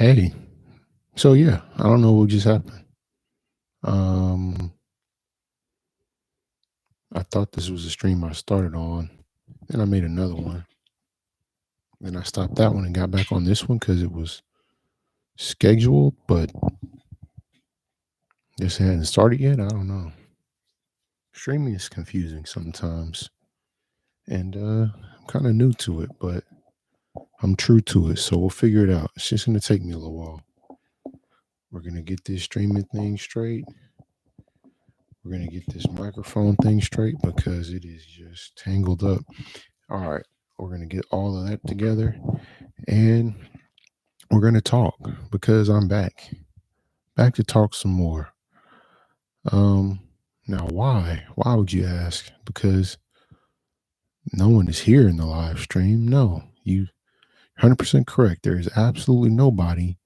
Hey, so yeah, I don't know what just happened. Um, I thought this was a stream I started on, then I made another one. Then I stopped that one and got back on this one because it was scheduled, but guess it hadn't started yet. I don't know. Streaming is confusing sometimes, and I'm kind of new to it, but I'm true to it, so we'll figure it out. It's just gonna take me a little while. We're gonna get this streaming thing straight. We're gonna get this microphone thing straight because it is just tangled up. All right, we're gonna get all of that together, and we're gonna talk because I'm back to talk some more. Um, Now why? Why would you ask? Because no one is here in the live stream. No, you 100% correct. There is absolutely nobody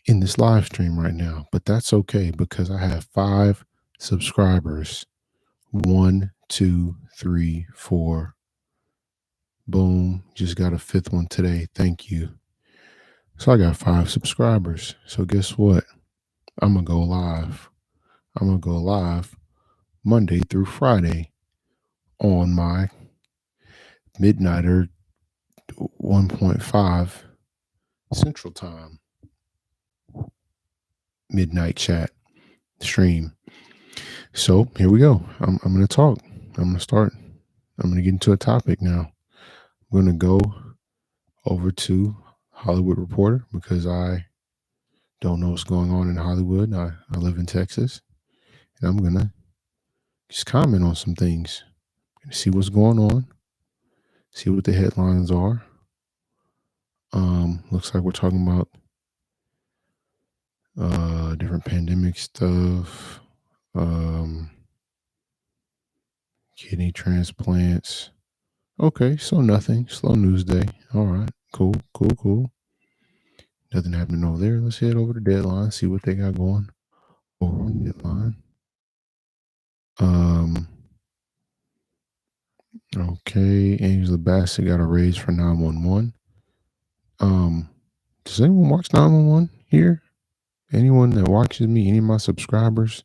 in this live stream right now, but that's okay because I have 5 subscribers. One, two, three, four. Boom. Just got a fifth one today. Thank you. So I got 5 subscribers. So guess what? I'm going to go live. I'm going to go live Monday through Friday on my Midnighter 1.5 Central Time midnight chat stream. So here we go. I'm going to talk. I'm going to start. I'm going to get into a topic now. I'm going to go over to Hollywood Reporter because I don't know what's going on in Hollywood. I live in Texas, and I'm going to just comment on some things, see what's going on, see what the headlines are. Looks like we're talking about different pandemic stuff, kidney transplants. Okay, so nothing. Slow news day. All right, cool. Nothing happening over there. Let's head over to Deadline, see what they got going over on Deadline. Okay, Angela Bassett got a raise for 911. Does anyone watch 911 here? Anyone that watches me, any of my subscribers,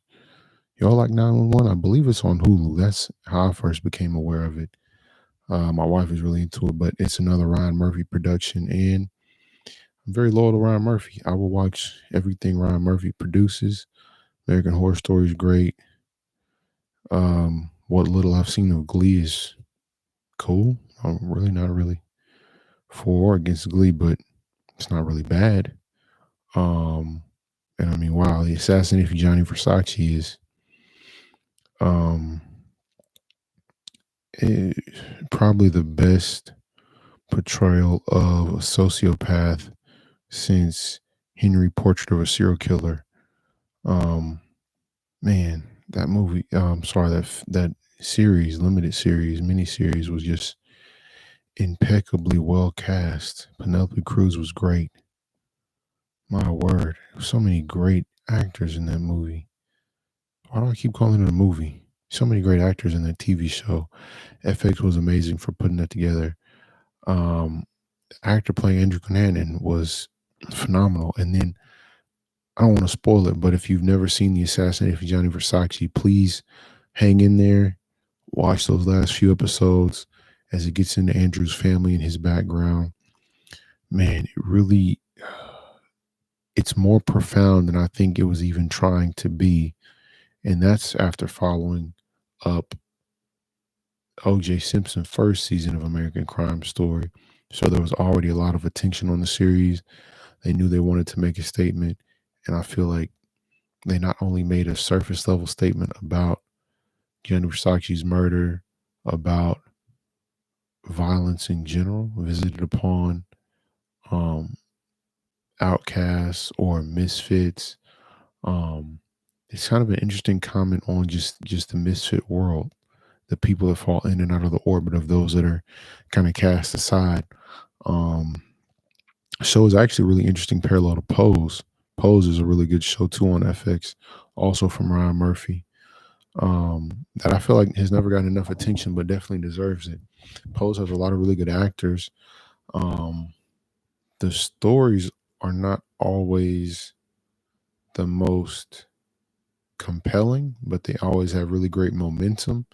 y'all like 911? I believe it's on Hulu. That's how I first became aware of it. My wife is really into it, but it's another Ryan Murphy production, and I'm very loyal to Ryan Murphy. I will watch everything Ryan Murphy produces. American Horror Story is great. What little I've seen of Glee is cool. I'm really not really for or against Glee, but it's not really bad. And I mean, wow, the assassination of Gianni Versace is probably the best portrayal of a sociopath since Henry Portrait of a Serial Killer. Man, that movie, that series, limited series, miniseries was just impeccably well cast. Penelope Cruz was great. My word, so many great actors in that movie. Why do I keep calling it a movie? So many great actors in that TV show. FX was amazing for putting that together. The actor playing Andrew Cunanan was phenomenal. And then I don't want to spoil it, but if you've never seen The Assassination of Gianni Versace, please hang in there. Watch those last few episodes as it gets into Andrew's family and his background. Man, it's more profound than I think it was even trying to be. And that's after following up O.J. Simpson's first season of American Crime Story. So there was already a lot of attention on the series. They knew they wanted to make a statement. And I feel like they not only made a surface level statement about Gianni Versace's murder, about violence in general, visited upon outcasts or misfits. It's kind of an interesting comment on just the misfit world, the people that fall in and out of the orbit of those that are kind of cast aside. Show is actually a really interesting parallel to Pose. Pose is a really good show too on FX, also from Ryan Murphy. That I feel like has never gotten enough attention, but definitely deserves it. Pose has a lot of really good actors. The stories are not always the most compelling, but they always have really great momentum,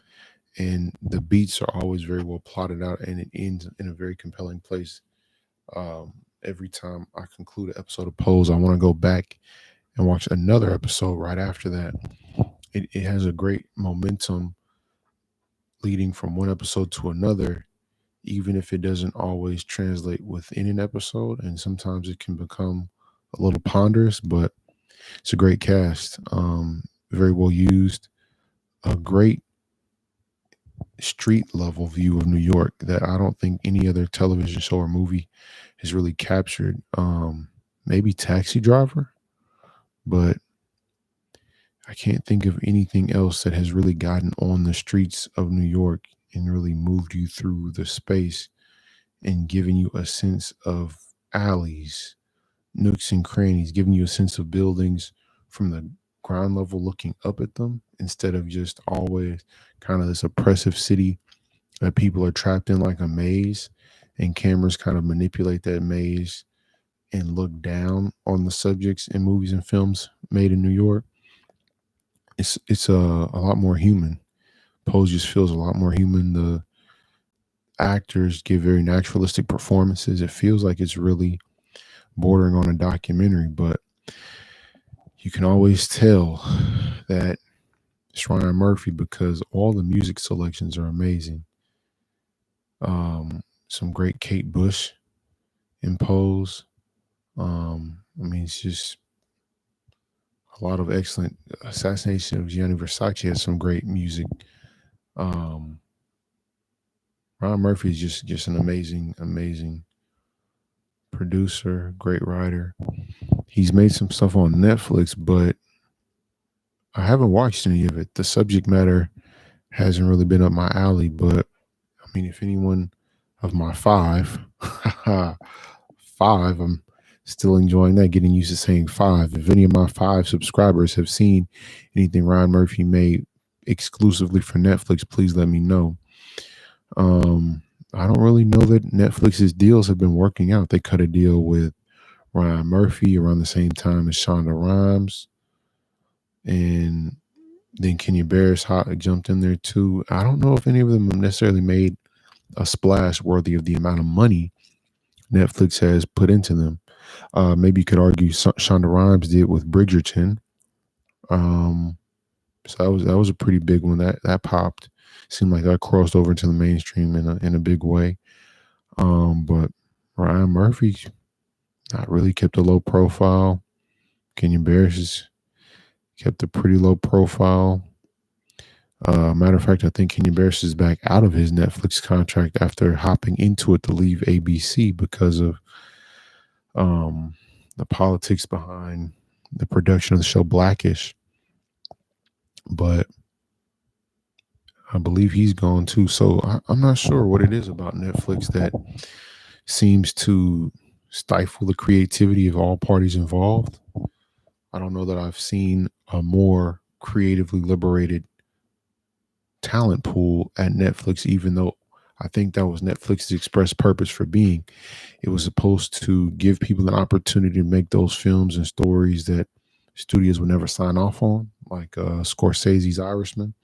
and the beats are always very well plotted out, and it ends in a very compelling place. Every time I conclude an episode of Pose, I want to go back and watch another episode right after that. It has a great momentum leading from one episode to another, even if it doesn't always translate within an episode. And sometimes it can become a little ponderous, but it's a great cast. Very well used, a great street level view of New York that I don't think any other television show or movie has really captured. Maybe Taxi Driver, but I can't think of anything else that has really gotten on the streets of New York and really moved you through the space and given you a sense of alleys, nooks and crannies, giving you a sense of buildings from the ground level looking up at them instead of just always kind of this oppressive city that people are trapped in like a maze, and cameras kind of manipulate that maze and look down on the subjects in movies and films made in New York. It's a lot more human. Pose just feels a lot more human. The actors give very naturalistic performances. It feels like it's really bordering on a documentary, but you can always tell that it's Ryan Murphy because all the music selections are amazing. Some great Kate Bush in Pose. I mean, it's just a lot of excellent. Assassination of Gianni Versace has some great music. Um, Ryan Murphy is just an amazing producer, great writer. He's made some stuff on Netflix, but I haven't watched any of it. The subject matter hasn't really been up my alley, but I mean, if anyone of my five, five, I'm still enjoying that, getting used to saying five. If any of my five subscribers have seen anything Ryan Murphy made exclusively for Netflix, please let me know. I don't really know that Netflix's deals have been working out. They cut a deal with Ryan Murphy around the same time as Shonda Rhimes, and then Kenya Barris jumped in there too. I don't know if any of them have necessarily made a splash worthy of the amount of money Netflix has put into them. Maybe you could argue Shonda Rhimes did with Bridgerton. So that was a pretty big one that popped. Seemed like that crossed over into the mainstream in a big way. But Ryan Murphy not really kept a low profile. Kenya Barris has kept a pretty low profile. Matter of fact, I think Kenya Barris is back out of his Netflix contract after hopping into it to leave ABC because of the politics behind the production of the show Blackish. But I believe he's gone too. So I'm not sure what it is about Netflix that seems to stifle the creativity of all parties involved. I don't know that I've seen a more creatively liberated talent pool at Netflix, even though I think that was Netflix's express purpose for being. It was supposed to give people an opportunity to make those films and stories that studios would never sign off on, like Scorsese's Irishman.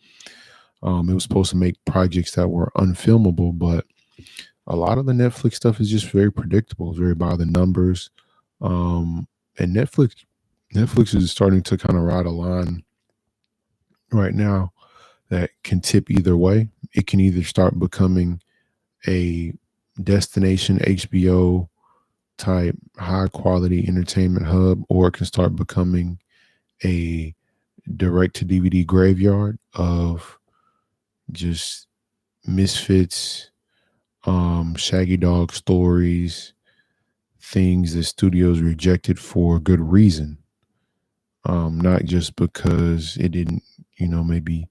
It was supposed to make projects that were unfilmable, but a lot of the Netflix stuff is just very predictable. It's very by the numbers. And Netflix is starting to kind of ride a line right now that can tip either way. It can either start becoming a destination HBO type high quality entertainment hub, or it can start becoming a direct to DVD graveyard of just misfits, shaggy dog stories, things that studios rejected for good reason. Not just because it didn't, maybe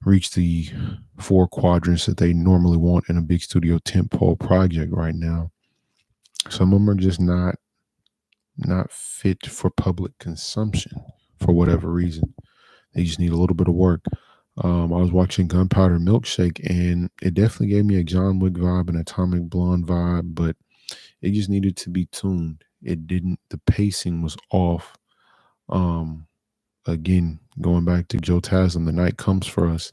reach the four quadrants that they normally want in a big studio tentpole project right now. Some of them are just not fit for public consumption for whatever reason. They just need a little bit of work. I was watching Gunpowder Milkshake, and it definitely gave me a John Wick vibe and Atomic Blonde vibe, but it just needed to be tuned. It didn't. The pacing was off. Um, Again, going back to Joe Taslim, The Night Comes for Us.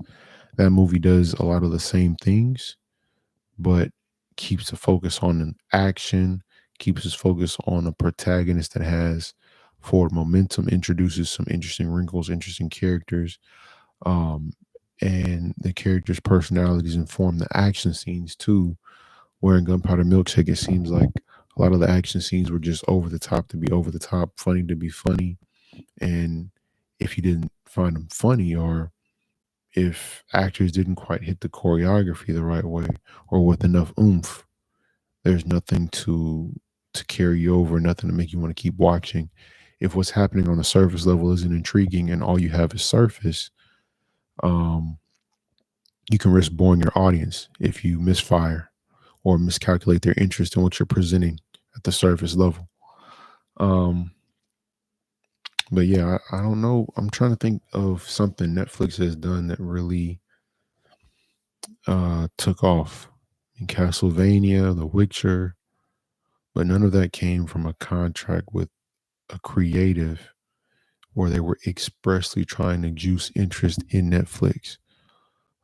That movie does a lot of the same things, but keeps the focus on an action, keeps its focus on a protagonist that has forward momentum, introduces some interesting wrinkles, interesting characters, um, and the characters' personalities inform the action scenes too. Where in Gunpowder Milkshake, it seems like a lot of the action scenes were just over the top to be over the top, funny to be funny. And if you didn't find them funny, or if actors didn't quite hit the choreography the right way or with enough oomph, there's nothing to carry you over, nothing to make you want to keep watching. If what's happening on the surface level isn't intriguing and all you have is surface, um, you can risk boring your audience if you misfire or miscalculate their interest in what you're presenting at the surface level. Um, but yeah, I don't know. I'm trying to think of something Netflix has done that really took off. In Castlevania, The Witcher, but none of that came from a contract with a creative where they were expressly trying to juice interest in Netflix.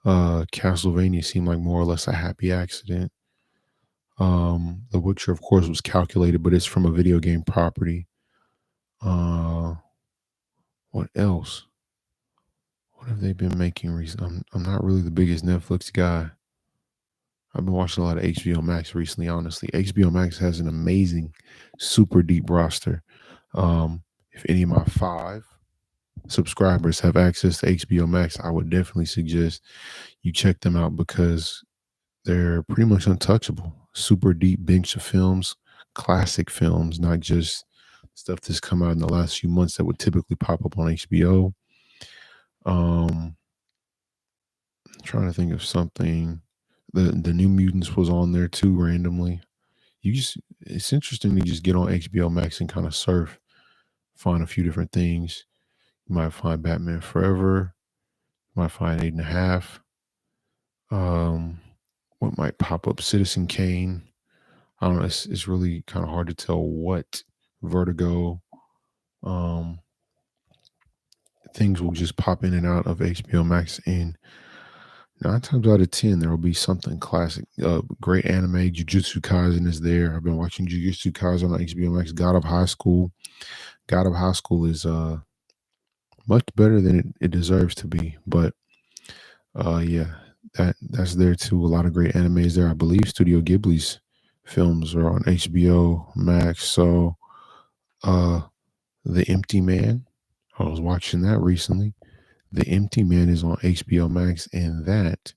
Castlevania seemed like more or less a happy accident. The Witcher, of course, was calculated, but it's from a video game property. Uh, what else? What have they been making recently? I'm not really the biggest Netflix guy. I've been watching a lot of HBO Max recently, honestly. HBO Max has an amazing, super deep roster. If any of my 5 subscribers have access to HBO Max, I would definitely suggest you check them out because they're pretty much untouchable. Super deep bench of films, classic films, not just stuff that's come out in the last few months that would typically pop up on HBO. Um, Trying to think of something. The New Mutants was on there too randomly. It's interesting to just get on HBO Max and kind of surf, find a few different things. You might find Batman Forever, you might find 8.5. What might pop up? Citizen Kane. I don't know. It's really kind of hard to tell what Vertigo. Um, Things will just pop in and out of HBO Max, and 9 times out of 10 there will be something classic. Great anime. Jujutsu Kaisen is there. I've been watching Jujutsu Kaisen on HBO Max. God of High School. God of High School is much better than it deserves to be, but yeah, that's there too. A lot of great animes there. I believe Studio Ghibli's films are on HBO Max. So uh The Empty Man, I was watching that recently. The Empty Man is on HBO Max, and that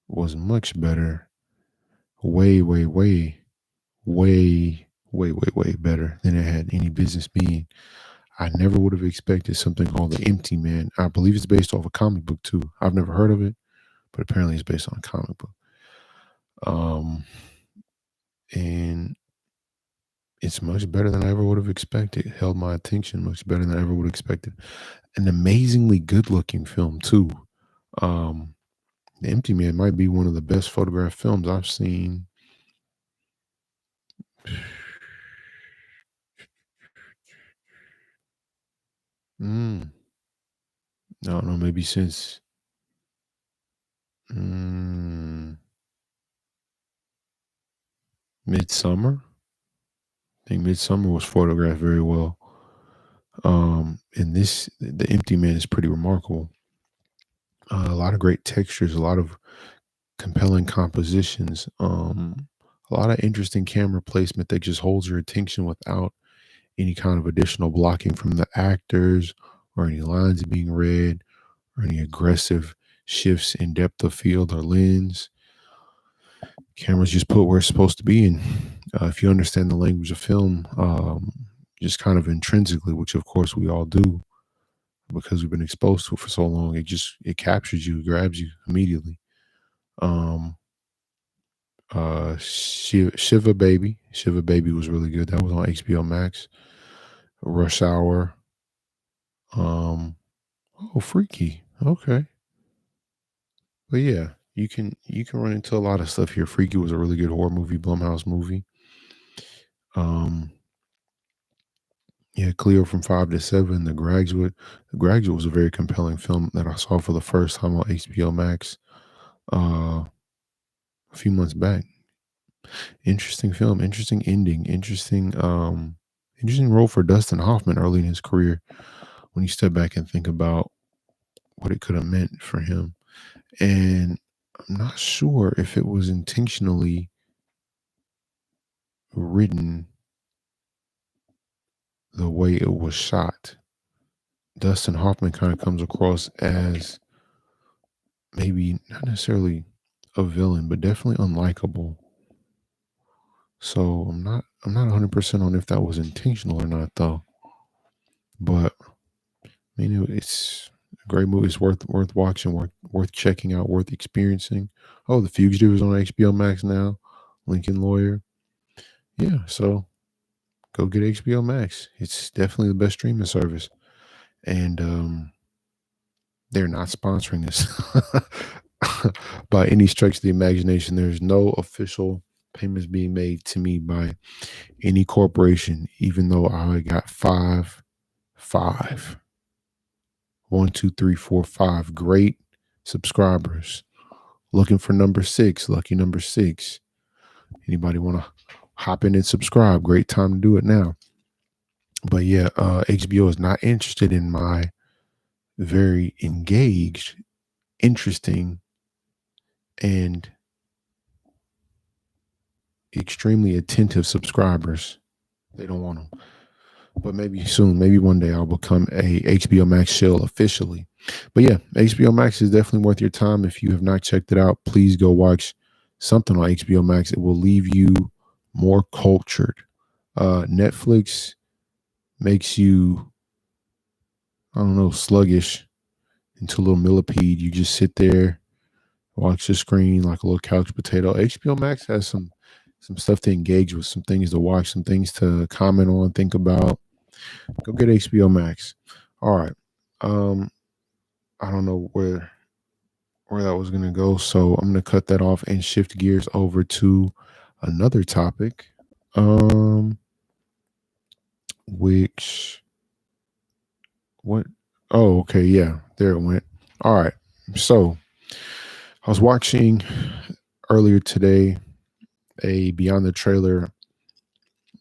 was much better. Way, way, way, way, way better than it had any business being. I never would have expected something called The Empty Man. I believe it's based off a comic book too. I've never heard of it, but apparently it's based on a comic book. Um, and it's much better than I ever would have expected. It held my attention much better than I ever would have expected. An amazingly good looking film too. Um, The Empty Man might be one of the best photographed films I've seen. Mm, I don't know, maybe since mm, Midsummer. I think Midsummer was photographed very well. And The Empty Man is pretty remarkable. A lot of great textures, a lot of compelling compositions, a lot of interesting camera placement that just holds your attention without any kind of additional blocking from the actors or any lines being read or any aggressive shifts in depth of field or lens. Cameras just put where it's supposed to be. And if you understand the language of film, just kind of intrinsically, which of course we all do because we've been exposed to it for so long, it captures you, grabs you immediately. Um, Shiva Baby was really good. That was on HBO Max. Rush Hour. Um, oh, Freaky. Okay, but yeah, you can run into a lot of stuff here. Freaky was a really good horror movie, Blumhouse movie. Um, yeah, Cleo from 5 to 7, The Graduate. The Graduate was a very compelling film that I saw for the first time on HBO Max a few months back. Interesting film, interesting ending, interesting role for Dustin Hoffman early in his career when you step back and think about what it could have meant for him. And I'm not sure if it was intentionally written the way it was shot. Dustin Hoffman kind of comes across as maybe not necessarily a villain, but definitely unlikable. So I'm not 100% on if that was intentional or not though. But I mean it's a great movie. It's worth watching, worth checking out, worth experiencing. Oh, The Fugitive is on HBO Max now. Lincoln Lawyer. Yeah, so go get HBO Max. It's definitely the best streaming service. And they're not sponsoring this by any stretch of the imagination. There's no official payments being made to me by any corporation, even though I got five, 1, 2, 3, 4, 5 great subscribers. Looking for number 6, lucky number 6. Anybody want to hop in and subscribe? Great time to do it now. But yeah, HBO is not interested in my very engaged, interesting, and extremely attentive subscribers. They don't want them. But maybe soon, maybe one day I'll become a HBO Max shill officially. But yeah, HBO Max is definitely worth your time. If you have not checked it out, please go watch something on HBO Max. It will leave you more cultured. Netflix makes you, I don't know, sluggish into a little millipede. You just sit there, watch the screen like a little couch potato. HBO Max has some stuff to engage with, some things to watch, some things to comment on, think about. Go get HBO Max. All right. Um, I don't know where that was gonna go, so I'm gonna cut that off and shift gears over to another topic. Um, which what? Oh, okay, yeah, there it went. All right. So I was watching earlier today a Beyond the Trailer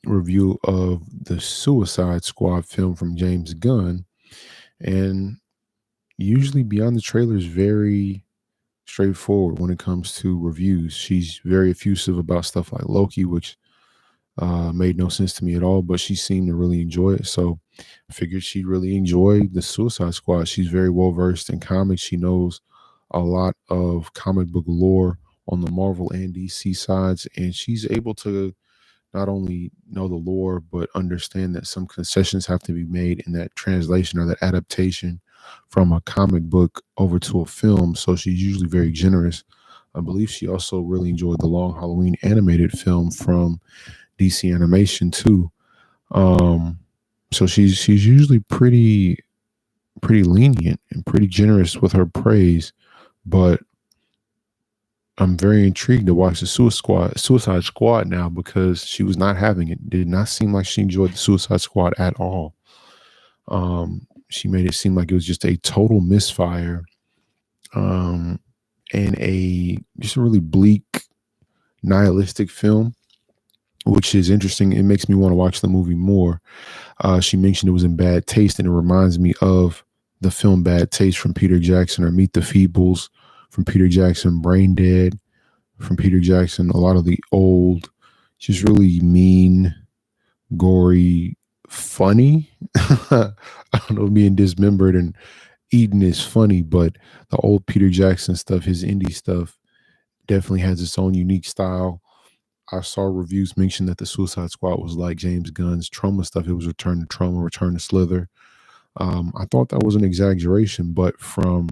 review of the Suicide Squad film from James Gunn, and usually Beyond the Trailer is very straightforward when it comes to reviews. She's very effusive about stuff like Loki, which made no sense to me at all, but she seemed to really enjoy it. So I figured she'd really enjoy the Suicide Squad. She's very well versed in comics. She knows a lot of comic book lore on the Marvel and DC sides, and she's able to not only know the lore, but understand that some concessions have to be made in that translation or that adaptation from a comic book over to a film. So she's usually very generous. I believe she also really enjoyed the Long Halloween animated film from DC Animation too. Um, so she's usually pretty lenient and pretty generous with her praise, but I'm very intrigued to watch the Suicide Squad now because she was not having it. Did not seem like she enjoyed the Suicide Squad at all. She made it seem like it was just a total misfire, um, and just a really bleak, nihilistic film, which is interesting. It makes me want to watch the movie more. She mentioned it was in bad taste, and it reminds me of the film Bad Taste from Peter Jackson, or Meet the Feebles from Peter Jackson, Brain Dead from Peter Jackson, a lot of the old, just really mean, gory, funny. I don't know, being dismembered and eaten is funny, but the old Peter Jackson stuff, his indie stuff, definitely has its own unique style. I saw reviews mention that the Suicide Squad was like James Gunn's Trauma stuff. It was Return to Trauma, Return to Slither. I thought that was an exaggeration, but from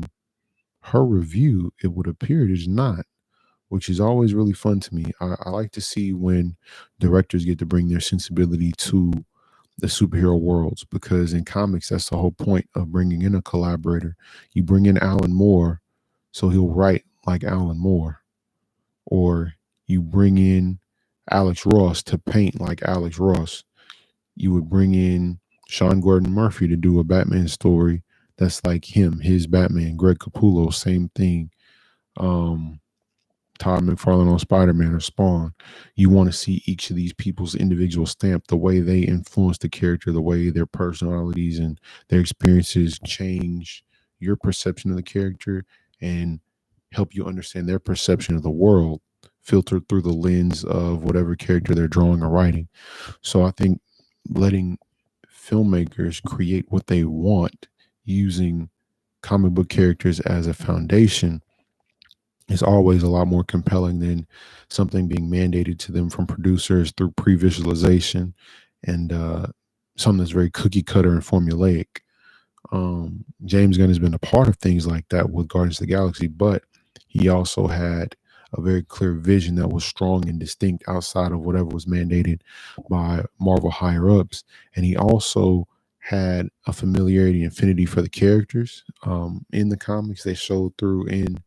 her review, it would appear it is not, which is always really fun to me. I like to see when directors get to bring their sensibility to the superhero worlds, because in comics, that's the whole point of bringing in a collaborator. You bring in Alan Moore, so he'll write like Alan Moore, or you bring in Alex Ross to paint like Alex Ross. You would bring in Sean Gordon Murphy to do a Batman story that's like him, his Batman. Greg Capullo, same thing. Um, Todd McFarlane on Spider Man or Spawn. You want to see each of these people's individual stamp, the way they influence the character, the way their personalities and their experiences change your perception of the character and help you understand their perception of the world, filtered through the lens of whatever character they're drawing or writing. So I think letting filmmakers create what they want using comic book characters as a foundation is always a lot more compelling than something being mandated to them from producers through pre-visualization and something that's very cookie cutter and formulaic. James Gunn has been a part of things like that with Guardians of the Galaxy, but he also had a very clear vision that was strong and distinct outside of whatever was mandated by Marvel higher ups. And he also had a familiarity and affinity for the characters in the comics. They showed through in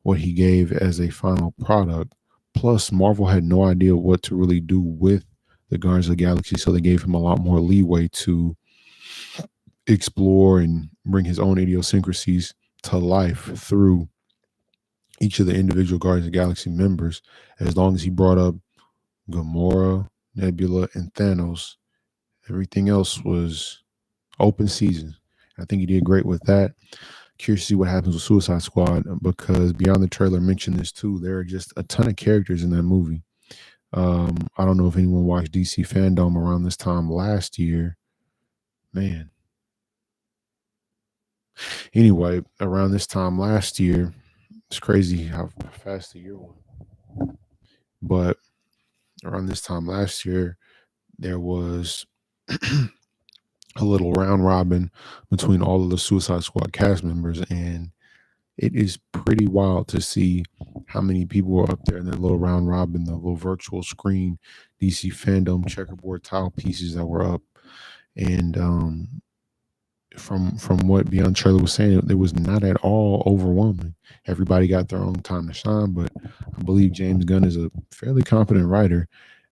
what he gave as a final product. Plus, Marvel had no idea what to really do with the Guardians of the Galaxy, so they gave him a lot more leeway to explore and bring his own idiosyncrasies to life through each of the individual Guardians of the Galaxy members. As long as he brought up Gamora, Nebula, and Thanos, everything else was open season. I think he did great with that. Curious to see what happens with Suicide Squad because Beyond the Trailer mentioned this too. There are just a ton of characters in that movie. I don't know if anyone watched DC Fandom around this time last year. Man. Anyway, around this time last year, it's crazy how fast the year went. But around this time last year, there was a little round robin between all of the Suicide Squad cast members, and it is pretty wild to see how many people were up there in that little round robin, the little virtual screen, DC Fandom checkerboard tile pieces that were up. And from what Beyond Trailer was saying, it was not at all overwhelming. Everybody got their own time to shine, but I believe James Gunn is a fairly competent writer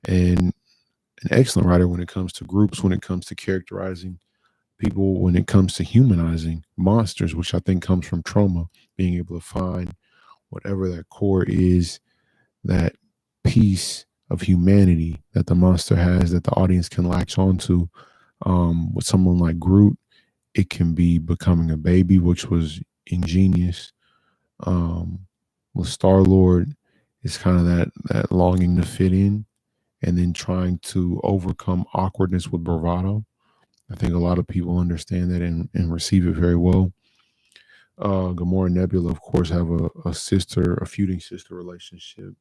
and an excellent writer when it comes to groups, when it comes to characterizing people, when it comes to humanizing monsters, which I think comes from trauma, being able to find whatever that core is, that piece of humanity that the monster has that the audience can latch onto. With someone like Groot, it can be becoming a baby, which was ingenious. With Star Lord, it's kind of that longing to fit in and then trying to overcome awkwardness with bravado. I think a lot of people understand that and receive it very well. Gamora and Nebula, of course, have a sister, a feuding sister relationship,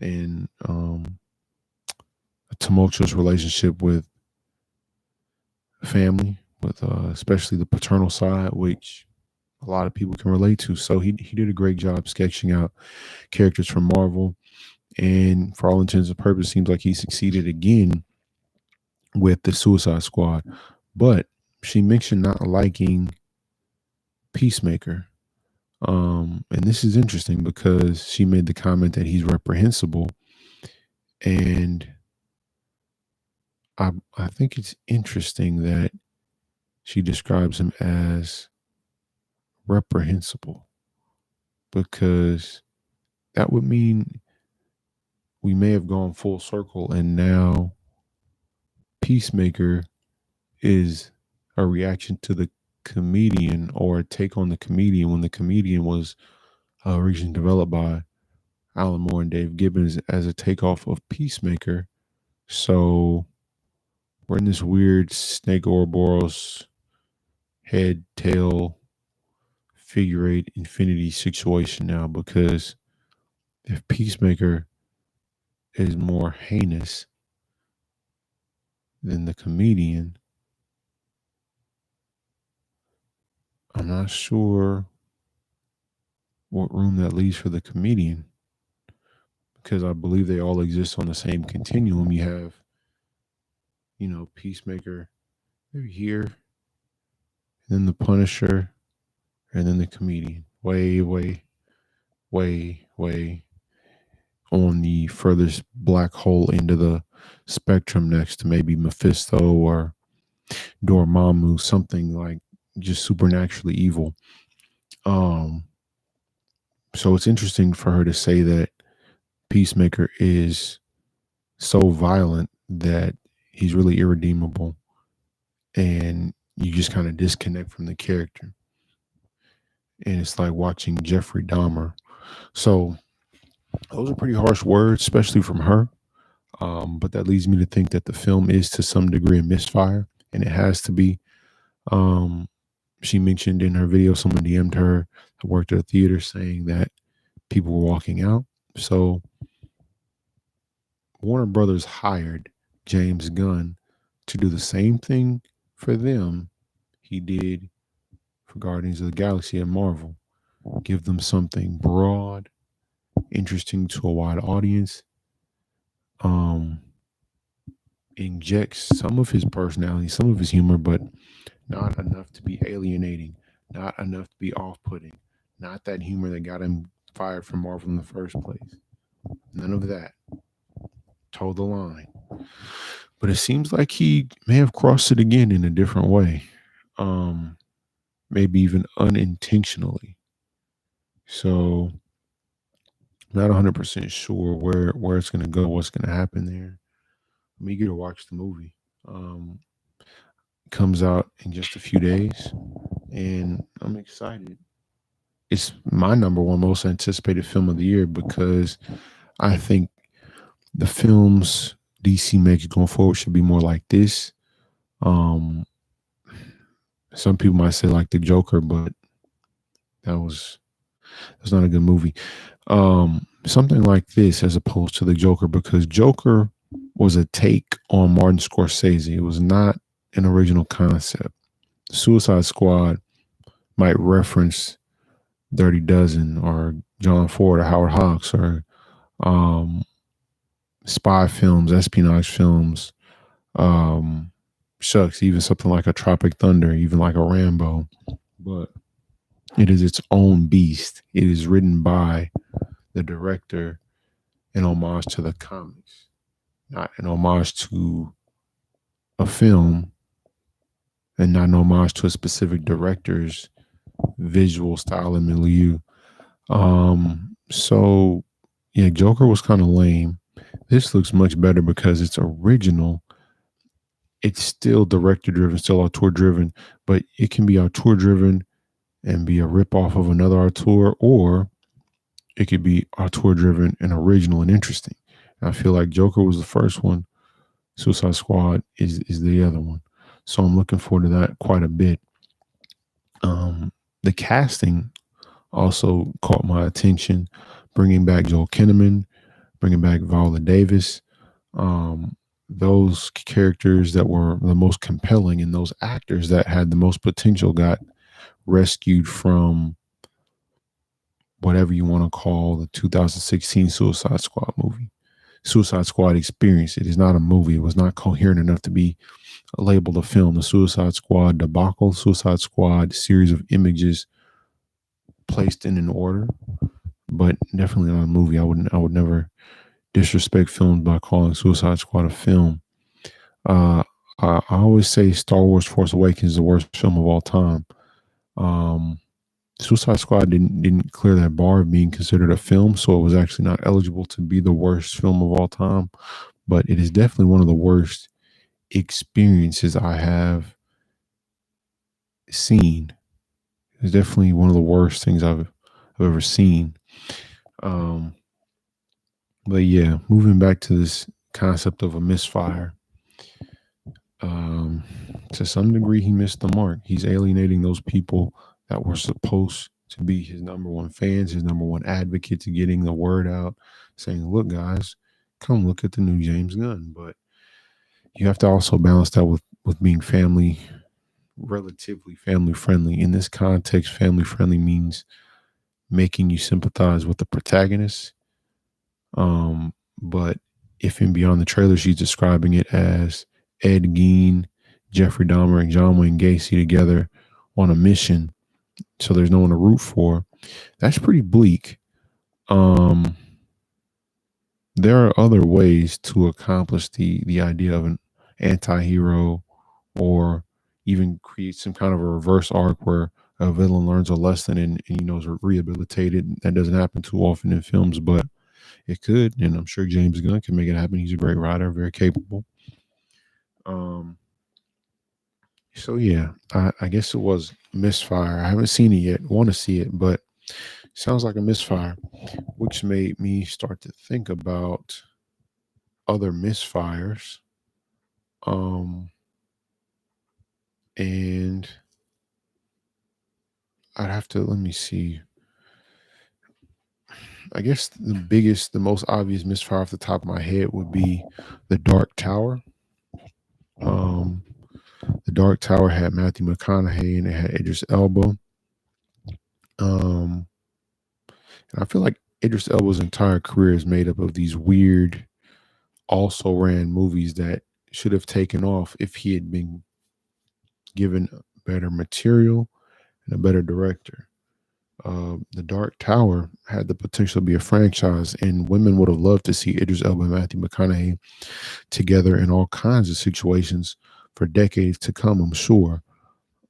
and a tumultuous relationship with family, with especially the paternal side, which a lot of people can relate to. So he did a great job sketching out characters from Marvel, and for all intents and purposes, seems like he succeeded again with the Suicide Squad. But she mentioned not liking Peacemaker. And this is interesting because she made the comment that he's reprehensible. And I think it's interesting that she describes him as reprehensible because that would mean we may have gone full circle and now Peacemaker is a reaction to the comedian or a take on the comedian when the comedian was originally developed by Alan Moore and Dave Gibbons as a takeoff of Peacemaker. So we're in this weird snake Ouroboros head, tail, figure eight infinity situation now because if Peacemaker is more heinous than the comedian, I'm not sure what room that leaves for the comedian because I believe they all exist on the same continuum. You have, Peacemaker, they're here, and then the Punisher, and then the comedian. Way, way, way, way, on the furthest black hole end of the spectrum next to maybe Mephisto or Dormammu, something like just supernaturally evil. Um, so it's interesting for her to say that Peacemaker is so violent that he's really irredeemable, and you just kind of disconnect from the character. And it's like watching Jeffrey Dahmer. So those are pretty harsh words, especially from her. But that leads me to think that the film is to some degree a misfire, and it has to be. Um, she mentioned in her video, someone DM'd her that worked at a theater saying that people were walking out. So Warner Brothers hired James Gunn to do the same thing for them he did for Guardians of the Galaxy and Marvel. Give them something broad, interesting to a wide audience, um, injects some of his personality, some of his humor, but not enough to be alienating, not enough to be off putting, not that humor that got him fired from Marvel in the first place. None of that. Toe the line. But it seems like he may have crossed it again in a different way, um, maybe even unintentionally. So, not 100% sure where it's going to go, what's going to happen there. I'm eager to watch the movie. Um, Comes out in just a few days, and I'm excited. It's my number one most anticipated film of the year because I think the films DC makes going forward should be more like this. Um, some people might say like the Joker, but that's not a good movie. Something like this as opposed to the Joker, because Joker was a take on Martin Scorsese. It was not an original concept. Suicide Squad might reference Dirty Dozen or John Ford or Howard Hawks or um, spy films, espionage films, um, shucks, even something like a Tropic Thunder, even like a Rambo. But it is its own beast. It is written by the director in homage to the comics, not an homage to a film and not an homage to a specific director's visual style and milieu. So yeah, Joker was kind of lame. This looks much better because it's original. It's still director driven, still auteur driven, but it can be auteur driven and be a rip off of another auteur, or it could be auteur driven and original and interesting. And I feel like Joker was the first one. Suicide Squad is the other one. So I'm looking forward to that quite a bit. The casting also caught my attention, bringing back Joel Kinnaman, bringing back Viola Davis. Those characters that were the most compelling and those actors that had the most potential got rescued from whatever you want to call the 2016 Suicide Squad movie. Suicide Squad experience. It is not a movie. It was not coherent enough to be labeled a film. The Suicide Squad debacle, Suicide Squad series of images placed in an order, but definitely not a movie. I would never disrespect films by calling Suicide Squad a film. I always say Star Wars Force Awakens is the worst film of all time. Suicide Squad didn't clear that bar of being considered a film, so it was actually not eligible to be the worst film of all time. But it is definitely one of the worst experiences I have seen. It's definitely one of the worst things I've ever seen. But yeah, moving back to this concept of a misfire. To some degree, he missed the mark. He's alienating those people that were supposed to be his number one fans, his number one advocate to getting the word out, saying, look, guys, come look at the new James Gunn. But you have to also balance that with being relatively family friendly. In this context, family friendly means making you sympathize with the protagonist. But if in Beyond the Trailer, she's describing it as Ed Gein, Jeffrey Dahmer, and John Wayne Gacy together on a mission, so there's no one to root for, that's pretty bleak. there are other ways to accomplish the idea of an anti-hero, or even create some kind of a reverse arc where a villain learns a lesson and is rehabilitated. That doesn't happen too often in films, but it could, and I'm sure James Gunn can make it happen. He's a great writer, very capable. Um, so yeah, I guess it was Misfire. I haven't seen it yet. Want to see it, but sounds like a misfire, which made me start to think about other misfires. Um, and I'd have to, let me see. I guess the most obvious misfire off the top of my head would be the Dark Tower. Um, the Dark Tower had Matthew McConaughey and it had Idris Elba. Um, and I feel like Idris Elba's entire career is made up of these weird, also ran movies that should have taken off if he had been given better material and a better director. The Dark Tower had the potential to be a franchise, and women would have loved to see Idris Elba and Matthew McConaughey together in all kinds of situations for decades to come, I'm sure.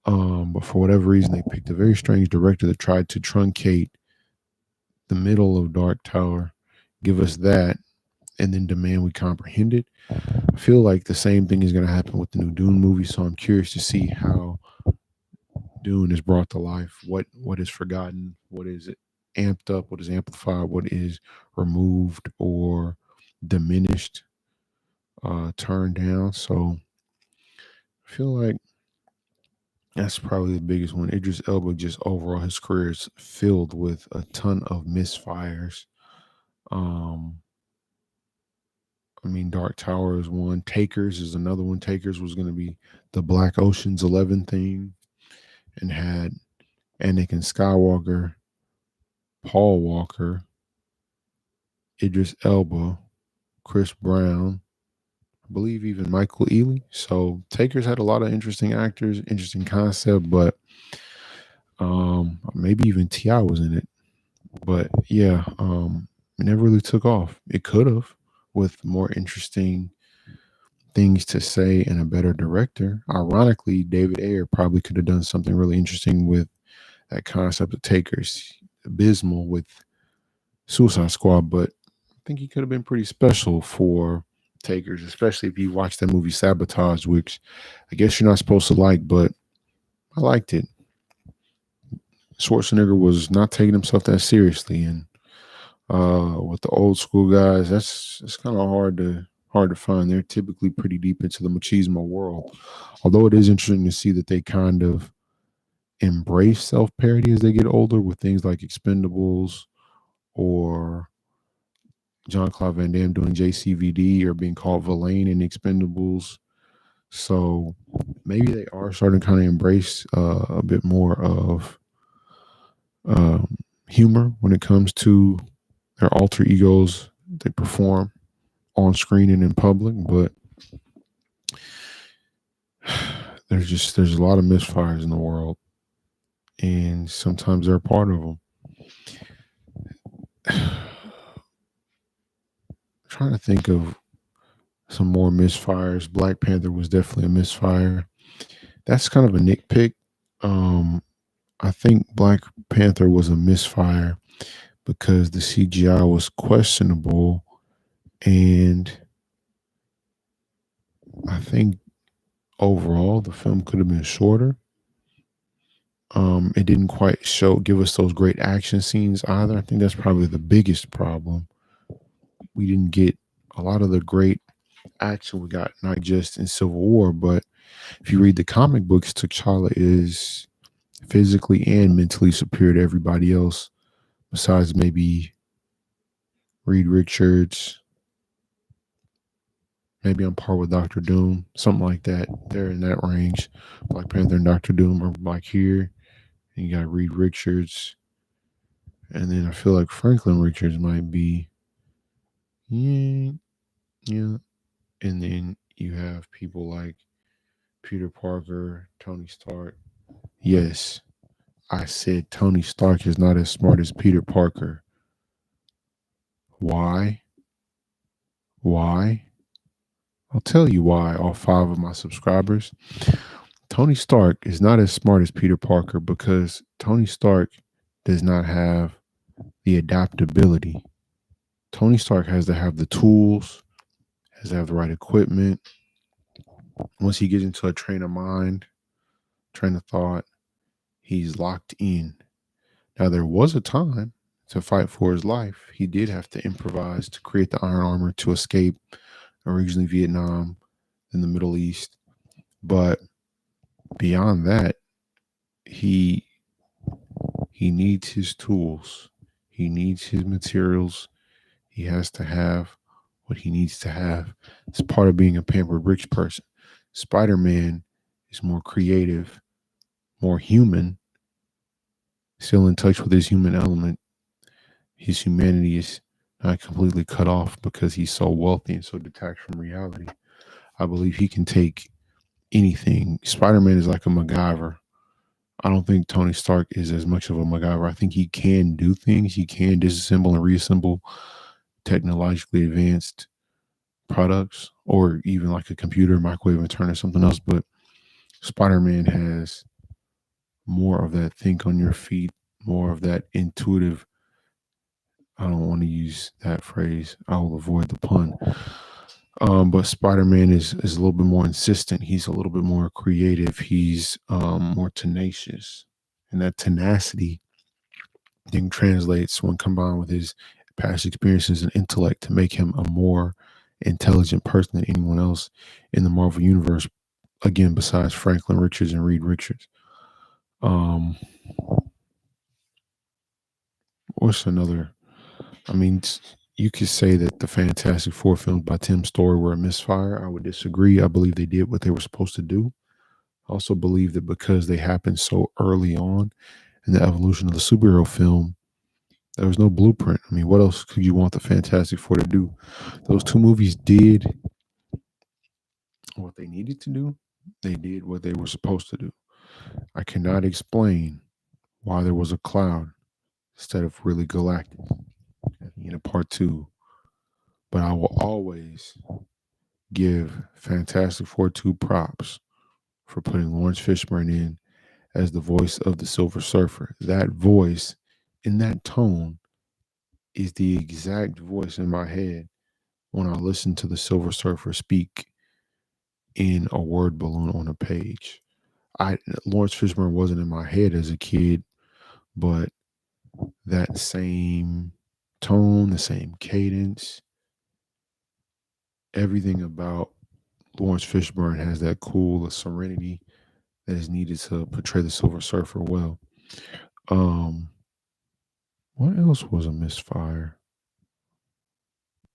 But for whatever reason, they picked a very strange director that tried to truncate the middle of Dark Tower, give us that, and then demand we comprehend it. I feel like the same thing is going to happen with the new Dune movie, so I'm curious to see how Dune is brought to life. What is forgotten? What is amped up? What is amplified? What is removed or diminished? Turned down. So I feel like that's probably the biggest one. Idris Elba, just overall, his career is filled with a ton of misfires. Um, I mean, Dark Tower is one. Takers is another one. Takers was going to be the Black Ocean's 11 thing, and had Anakin Skywalker, Paul Walker, Idris Elba, Chris Brown, I believe even Michael Ealy. So Takers had a lot of interesting actors, interesting concept, but maybe even T.I. was in it. But yeah, it never really took off. It could have, with more interesting things to say and a better director. Ironically, David Ayer probably could have done something really interesting with that concept of Takers. Abysmal with Suicide Squad, but I think he could have been pretty special for Takers, especially if you watch that movie Sabotage, which I guess you're not supposed to like, but I liked it. Schwarzenegger was not taking himself that seriously, and with the old school guys, that's it's kind of hard to find. They're typically pretty deep into the machismo world. Although it is interesting to see that they kind of embrace self parody as they get older with things like Expendables or John Claude Van Damme doing JCVD or being called Villain in Expendables. So maybe they are starting to kind of embrace a bit more of um, humor when it comes to their alter egos they perform on screen and in public. But there's a lot of misfires in the world, and sometimes they're a part of them. Trying to think of some more misfires. Black Panther was definitely a misfire. That's kind of a nitpick. Um, I think Black Panther was a misfire because the CGI was questionable, and I think overall the film could have been shorter. It didn't quite give us those great action scenes either. I think that's probably the biggest problem. We didn't get a lot of the great action we got, not just in Civil War, but if you read the comic books, T'Challa is physically and mentally superior to everybody else, besides maybe Reed Richards. Maybe on par with Doctor Doom, something like that. They're in that range. Black Panther and Doctor Doom are like here. And you got Reed Richards. And then I feel like Franklin Richards might be, yeah, yeah. And then you have people like Peter Parker, Tony Stark. Yes, I said Tony Stark is not as smart as Peter Parker. Why? Why? I'll tell you why, all five of my subscribers. Tony Stark is not as smart as Peter Parker because Tony Stark does not have the adaptability. Tony Stark has to have the tools, has to have the right equipment. Once he gets into a train of mind, train of thought, he's locked in. Now, there was a time to fight for his life. He did have to improvise to create the iron armor to escape originally Vietnam, in the Middle East. But beyond that, he needs his tools. He needs his materials. He has to have what he needs to have. It's part of being a pampered rich person. Spider-Man is more creative, more human, still in touch with his human element. His humanity is not completely cut off because he's so wealthy and so detached from reality. I believe he can take anything. Spider-Man is like a MacGyver. I don't think Tony Stark is as much of a MacGyver. I think he can do things. He can disassemble and reassemble technologically advanced products or even like a computer, microwave, and turn or something else. But Spider-Man has more of that think on your feet, more of that intuitive. I don't want to use that phrase. I will avoid the pun. But Spider-Man is a little bit more insistent. He's a little bit more creative. He's more tenacious. And that tenacity then translates when combined with his past experiences and intellect to make him a more intelligent person than anyone else in the Marvel Universe. Again, besides Franklin Richards and Reed Richards. Um, what's another? I mean, you could say that the Fantastic Four films by Tim Story were a misfire. I would disagree. I believe they did what they were supposed to do. I also believe that because they happened so early on in the evolution of the superhero film, there was no blueprint. I mean, what else could you want the Fantastic Four to do? Those two movies did what they needed to do. They did what they were supposed to do. I cannot explain why there was a cloud instead of really galactic in a part two. But I will always give Fantastic Four 2 props for putting Lawrence Fishburne in as the voice of the Silver Surfer. That voice in that tone is the exact voice in my head when I listen to the Silver Surfer speak in a word balloon on a page. Lawrence Fishburne wasn't in my head as a kid, but that same tone, the same cadence, everything about Lawrence Fishburne has that cool serenity that is needed to portray the Silver Surfer well. Um, what else was a misfire?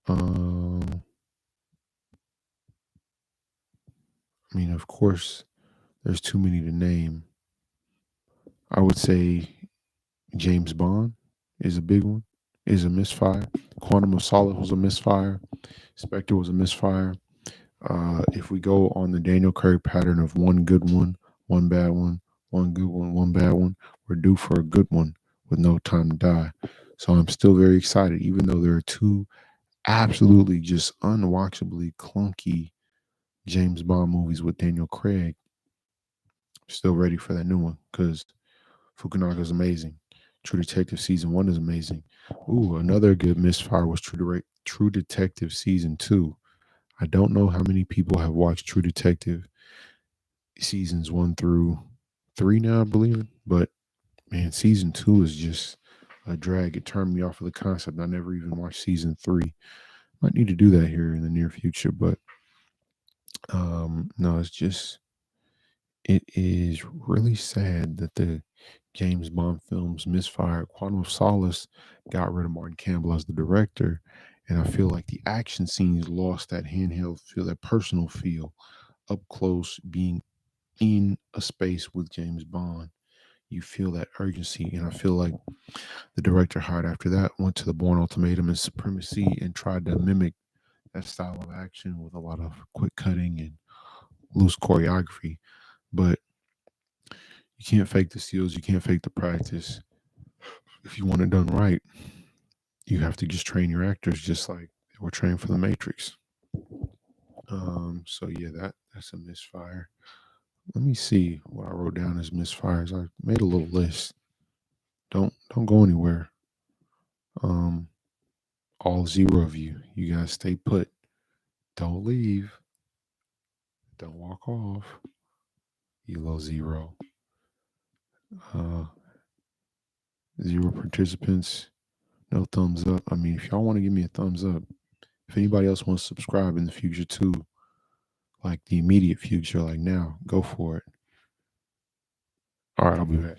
Um, I mean, of course, there's too many to name. I would say James Bond is a big one, is a misfire. Quantum of Solace was a misfire. Spectre was a misfire. If we go on the Daniel Craig pattern of one good one bad one good one bad one, we're due for a good one with No Time to Die. So I'm still very excited, even though there are two absolutely just unwatchably clunky James Bond movies with Daniel Craig. Still ready for that new one because Fukunaga is amazing. True Detective season 1 is amazing. Ooh, another good misfire was True Detective season 2. I don't know how many people have watched True Detective seasons 1 through 3 now, I believe. But man, season 2 is just a drag. It turned me off of the concept. I never even watched season 3. Might need to do that here in the near future, but no, it is really sad that the James Bond films misfired. Quantum of Solace got rid of Martin Campbell as the director, and I feel like the action scenes lost that handheld feel, that personal feel, up close, being in a space with James Bond. You feel that urgency, and I feel like the director hired after that went to the Bourne Ultimatum and Supremacy and tried to mimic that style of action with a lot of quick cutting and loose choreography. But you can't fake the skills, you can't fake the practice. If you want it done right, you have to just train your actors just like They were trained for the Matrix. So yeah, that's a misfire. Let me see what I wrote down as misfires. I made a little list. Don't go anywhere. Um, all 0 of you. You guys stay put. Don't leave. Don't walk off. Elo 0. 0 participants. No thumbs up. I mean, if y'all want to give me a thumbs up, if anybody else wants to subscribe in the future too, like the immediate future, like now, go for it. All right, I'll be back.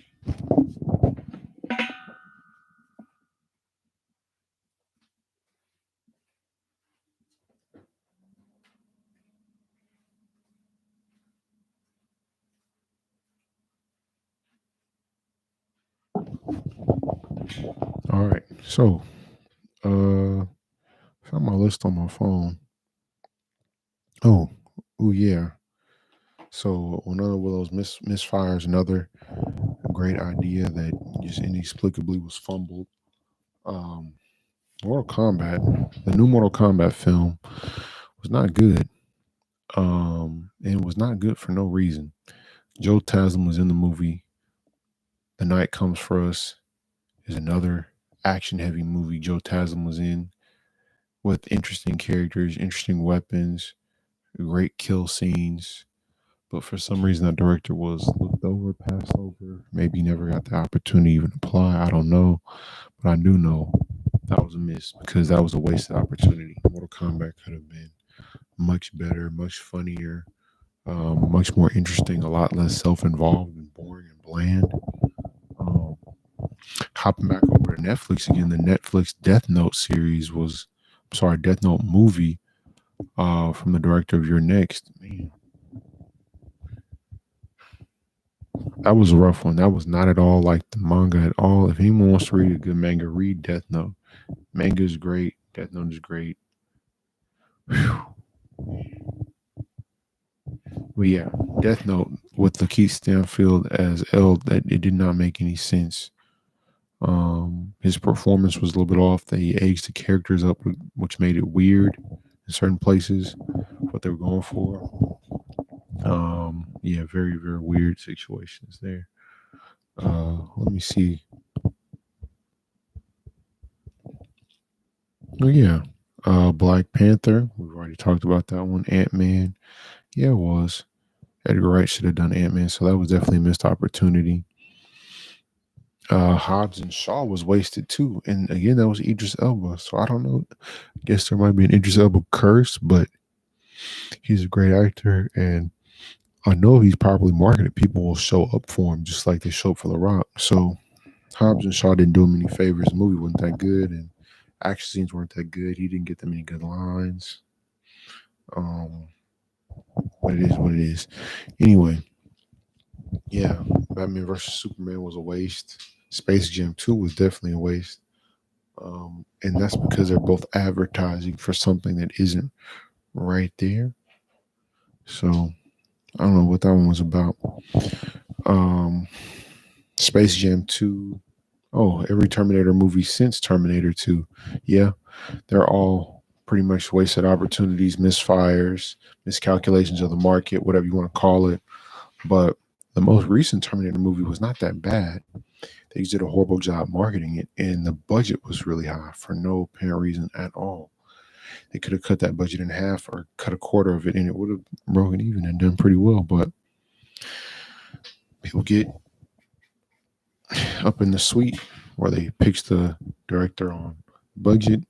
All right. So, found my list on my phone. Oh, yeah. So another one of those misfires, another great idea that just inexplicably was fumbled. Um, Mortal Kombat, the new Mortal Kombat film was not good. And it was not good for no reason. Joe Taslim was in the movie. The Night Comes for Us is another action heavy movie Joe Taslim was in with interesting characters, interesting weapons, great kill scenes. But for some reason, that director was looked over, passed over, maybe never got the opportunity to even apply. I don't know. But I do know that was a miss because that was a wasted opportunity. Mortal Kombat could have been much better, much funnier, much more interesting, a lot less self-involved and boring and bland. Um, Hopping back over to Netflix again, the Netflix Death Note series was, I'm sorry, Death Note movie from the director of Your Next. Man, that was a rough one. That was not at all like the manga at all. If anyone wants to read a good manga, read Death Note. Manga is great. Death Note is great. Whew. But yeah, Death Note with Lakeith Stanfield as L, that it did not make any sense. His performance was a little bit off. They aged the characters up, which made it weird in certain places. What they were going for. Yeah, very very weird situations there. Let me see. Oh yeah, Black Panther. We've already talked about that one. Ant-Man. Yeah, it was. Edgar Wright should have done Ant-Man, so that was definitely a missed opportunity. Hobbs and Shaw was wasted too, and again that was Idris Elba. So I don't know. I guess there might be an Idris Elba curse, but he's a great actor, and I know if he's properly marketed, people will show up for him just like they show up for The Rock. So Hobbs and Shaw didn't do him any favors. The movie wasn't that good, and action scenes weren't that good. He didn't get them any good lines. Um, but it is what it is. Anyway, yeah, Batman versus Superman was a waste. Space Jam 2 was definitely a waste. And that's because they're both advertising for something that isn't right there. So I don't know what that one was about. Um, Space Jam 2. Oh, every Terminator movie since Terminator 2. Yeah, they're all pretty much wasted opportunities, misfires, miscalculations of the market, whatever you want to call it. But the most recent Terminator movie was not that bad. They just did a horrible job marketing it, and the budget was really high for no apparent reason at all. They could have cut that budget in half or cut a quarter of it, and it would have broken even and done pretty well. But people get up in the suite where they pitch the director on budget.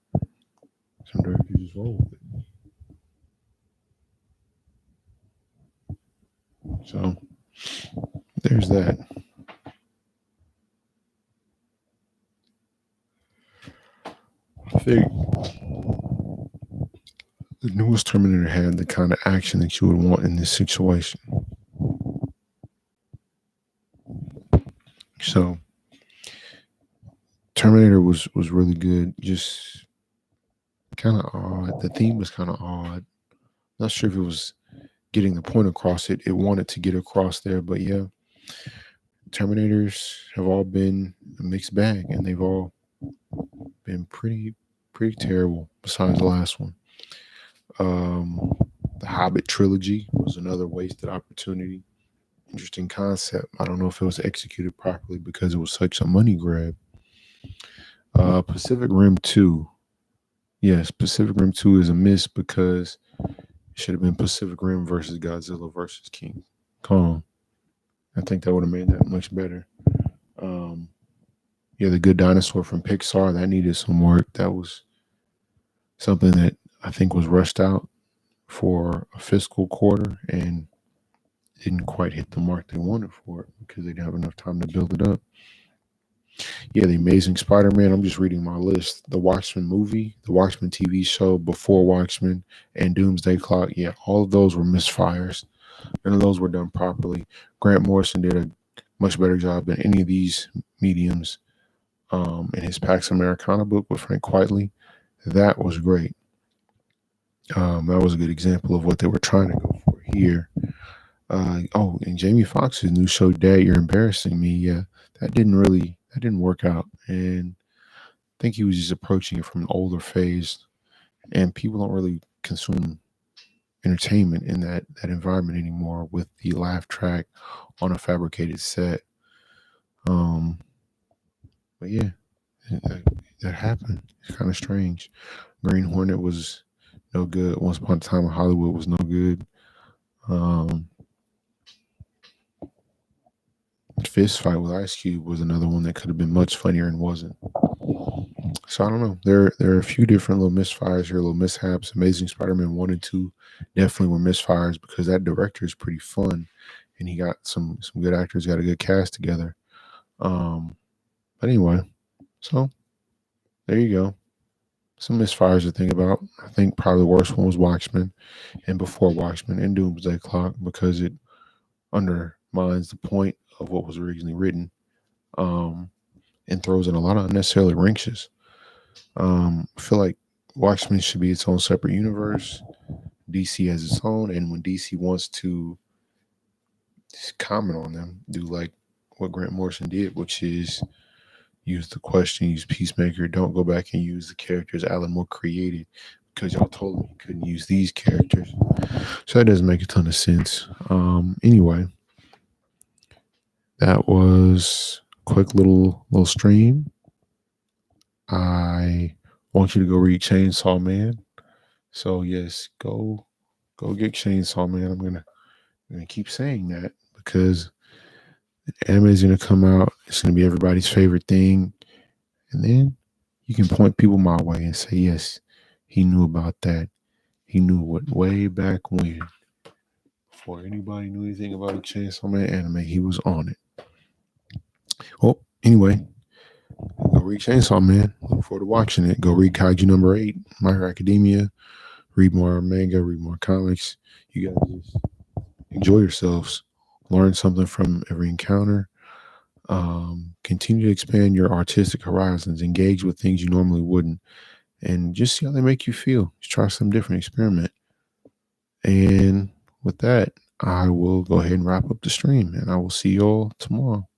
Some directors just roll with it. So there's that. I think the newest Terminator had the kind of action that you would want in this situation. So Terminator was really good. Just kind of odd. The theme was kind of odd. Not sure if it was getting the point across. It wanted to get across there, but yeah, Terminators have all been a mixed bag, and they've all been pretty pretty terrible. Besides the last one, um, the Hobbit trilogy was another wasted opportunity. Interesting concept. I don't know if it was executed properly because it was such a money grab. Pacific Rim 2. Yes, Pacific Rim 2 is a miss because it should have been Pacific Rim versus Godzilla versus King Kong. I think that would have made that much better. Um, yeah, The Good Dinosaur from Pixar, that needed some work. That was something that I think was rushed out for a fiscal quarter and didn't quite hit the mark they wanted for it because they didn't have enough time to build it up. Yeah, The Amazing Spider-Man. I'm just reading my list. The Watchmen movie, the Watchmen TV show before Watchmen, and Doomsday Clock. Yeah, all of those were misfires. None of those were done properly. Grant Morrison did a much better job than any of these mediums in his Pax Americana book with Frank Quitely. That was great. That was a good example of what they were trying to go for here. And Jamie Foxx's new show, Dad, You're Embarrassing Me. Yeah, that didn't work out. And I think he was just approaching it from an older phase. And people don't really consume entertainment in that environment anymore with the laugh track on a fabricated set. But yeah, that happened. It's kind of strange. Green Hornet was no good. Once Upon a Time in Hollywood was no good. Fist Fight with Ice Cube was another one that could have been much funnier and wasn't. So I don't know. There are a few different little misfires here, little mishaps. Amazing Spider-Man 1 and 2 definitely were misfires because that director is pretty fun and he got some good actors, got a good cast together. But anyway, so there you go. Some misfires to think about. I think probably the worst one was Watchmen and before Watchmen and Doomsday Clock because it undermines the point of what was originally written and throws in a lot of unnecessary wrenches. I feel like Watchmen should be its own separate universe. DC has its own, and when DC wants to just comment on them, do like what Grant Morrison did, which is use the question, use Peacemaker, don't go back and use the characters Alan Moore created because y'all told me you couldn't use these characters. So that doesn't make a ton of sense. Anyway, that was a quick little stream. I want you to go read Chainsaw Man. So yes, go get Chainsaw Man. I'm gonna keep saying that because the anime is gonna come out. It's gonna be everybody's favorite thing, and then you can point people my way and say, yes, he knew about that. He knew what way back when, before anybody knew anything about the Chainsaw Man anime, he was on it. Well, anyway, go read Chainsaw Man. Look forward to watching it. Go read Kaiju number 8, My Hero Academia. Read more manga, read more comics. You guys just enjoy yourselves. Learn something from every encounter. Continue to expand your artistic horizons. Engage with things you normally wouldn't. And just see how they make you feel. Just try some different experiment. And with that, I will go ahead and wrap up the stream. And I will see you all tomorrow.